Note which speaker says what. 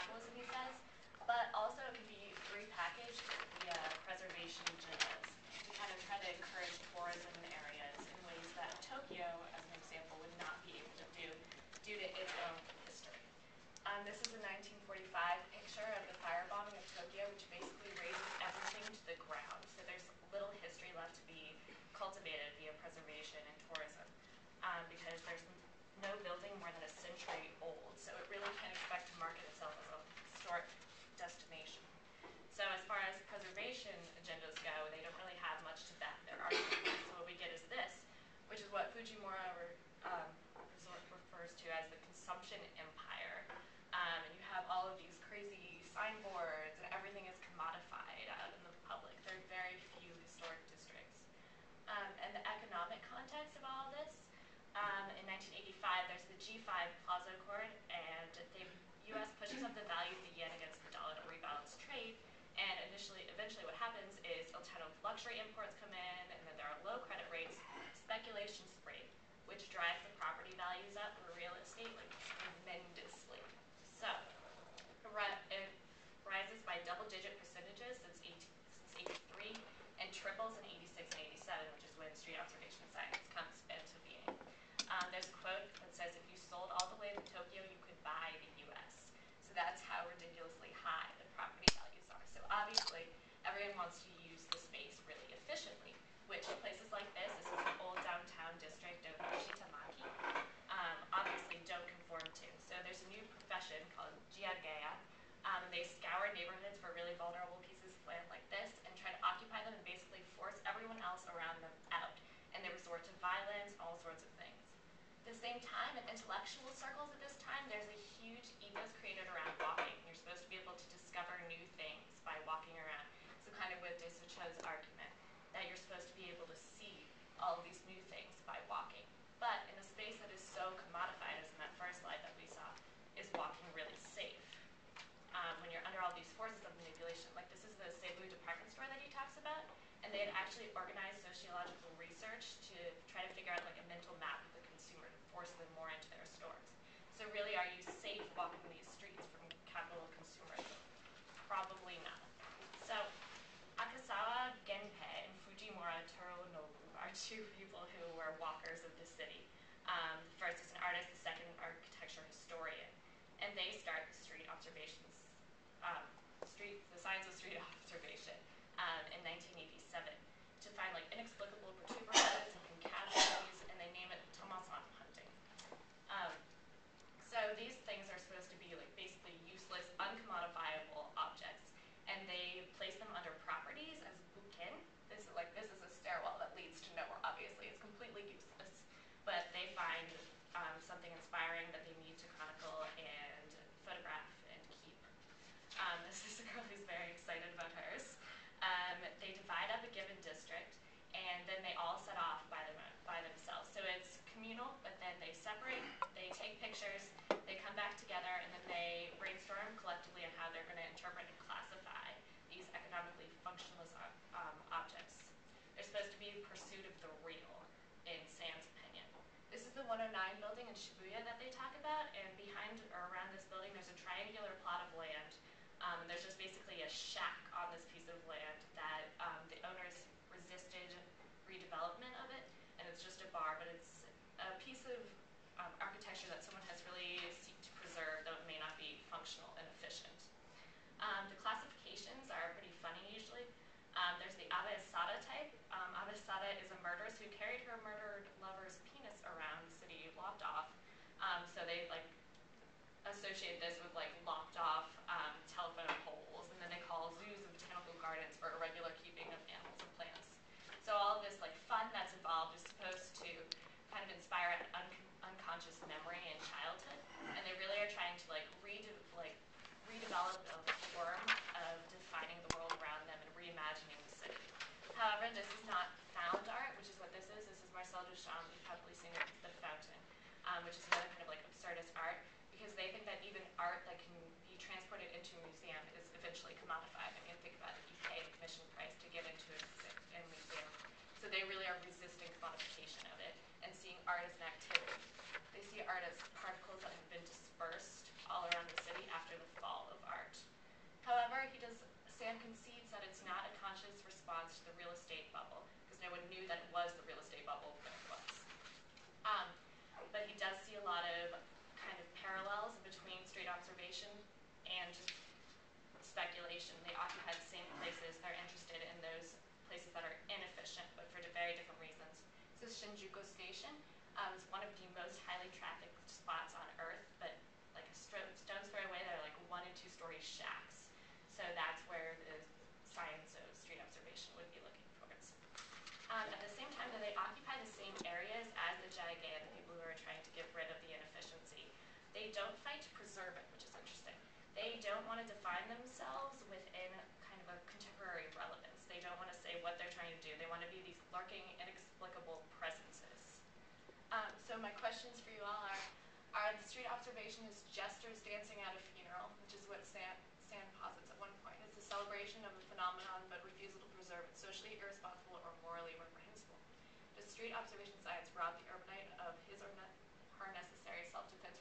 Speaker 1: capitalism, he says, but also it can be repackaged via preservation agendas to kind of try to encourage tourism in areas in ways that Tokyo, as an example, would not be able to do due to its own history. This is a 1945 picture of the firebombing of Tokyo, which basically razes everything to the ground. So there's little history left to be cultivated via preservation and tourism, because there's no building more than a century old. So it really can't expect to market itself as a historic destination. So as far as preservation agendas go, they don't really have much to back their argument. So what we get is this, which is what Fujimura refers to as the consumption empire. And you have all of these crazy signboards, and everything is commodified out in the public. There are very few historic districts. And the economic context of all of this, in 1985, there's the G5 Plaza Accord, and the U.S. pushes up the value of the yen against the dollar to rebalance trade. And eventually what happens is a ton of luxury imports come in, and then there are low credit rates, speculation spree, which drives the property values up for real estate like tremendously. So it rises by double-digit percentages since 83, and triples in 86 and 87, which is when street observation science comes into being. There's a quote that says, if you sold all the way to Tokyo, you could buy the U.S. So that's how ridiculously high the property values are. So obviously, everyone wants to use the space really efficiently, which places like this is an old downtown district of Shitamaki, obviously don't conform to. So there's a new profession called jiageya, and they scour neighborhoods for really vulnerable pieces of land like this and try to occupy them and basically force everyone else around them out. And they resort to violence, all sorts of things. At the same time, in intellectual circles at this time, there's a huge ethos created around walking. You're supposed to be able to discover new things by walking around. So kind of with Desucho's argument, that you're supposed to be able to see all of these new things by walking. But in a space that is so commodified, as in that first slide that we saw, is walking really safe? When you're under all these forces of manipulation, like this is the Cebu department store that he talks about, and they had actually organized sociological research to try to figure out like a mental map of the consumer to force them more into their stores. So really, are you safe walking these streets from capital consumerism? Probably not. So Akasawa Genpei and Fujimura Terunobu are two people who were walkers of the city. The first is an artist, the second an architecture historian. And they start the street observations, the science of street observation in 1987 to find like inexplicable protuberances and cavities, and they name it Tomasan hunting. So these things are supposed to be like basically useless, uncommodifiable objects, and they place them under properties as buken. This is a stairwell that leads to nowhere. Obviously, it's completely useless, but they find something inspiring that they need to chronicle and photograph and keep. This is a girl who's very excited about hers. They divide up a given district, and then they all set off by themselves. So it's communal, but then they separate, they take pictures, they come back together, and then they brainstorm collectively on how they're going to interpret and classify these economically functionless objects. They're supposed to be in pursuit of the real, in Sam's opinion. This is the 109 building in Shibuya that they talk about, and behind or around this building there's a triangular plot of land. And there's just basically a shack on this piece of land that the owners resisted redevelopment of it, and it's just a bar, but it's a piece of architecture that someone has really sought to preserve, though it may not be functional and efficient. The classifications are pretty funny usually. There's the Abe Sada type. Abe Sada is a murderess who carried her murdered lover's penis around the city locked off. So they like associate this with like locked off telephone poles, and then they call zoos and botanical gardens for irregular keeping of animals and plants. So all of this like fun that's involved is supposed to kind of inspire an unconscious memory in childhood, and they really are trying to like redevelop a form of defining the world around them and reimagining the city. However, this is not found art, which is what this is. This is Marcel Duchamp. You've probably seen it, The Fountain, which is another kind of like absurdist art, because they think that even art that can be transported into a museum is eventually commodified. I mean, think about it. You pay admission price to get into a museum. So they really are resisting commodification of it and seeing art as an activity. They see art as particles that have been dispersed all around the city after the fall of conscious response to the real estate bubble, because no one knew that it was the real estate bubble, but it was. But he does see a lot of kind of parallels between straight observation and just speculation. They occupy the same places. They're interested in those places that are inefficient, but for very different reasons. So Shinjuku Station is one of the most highly trafficked spots on Earth, but like a stone's throw away, they're like 1- and 2-story shacks. So that's where the science of street observation would be looking towards. At the same time, though, they occupy the same areas as the Jagge, the people who are trying to get rid of the inefficiency. They don't fight to preserve it, which is interesting. They don't want to define themselves within kind of a contemporary relevance. They don't want to say what they're trying to do. They want to be these lurking, inexplicable presences. So my questions for you all are the street observationists jesters dancing at a funeral, which is what Sand posits at one point. It's a celebration of a phenomenon, but refusal to preserve it, socially irresponsible or morally reprehensible. Does street observation science rob the urbanite of his or her necessary self-defense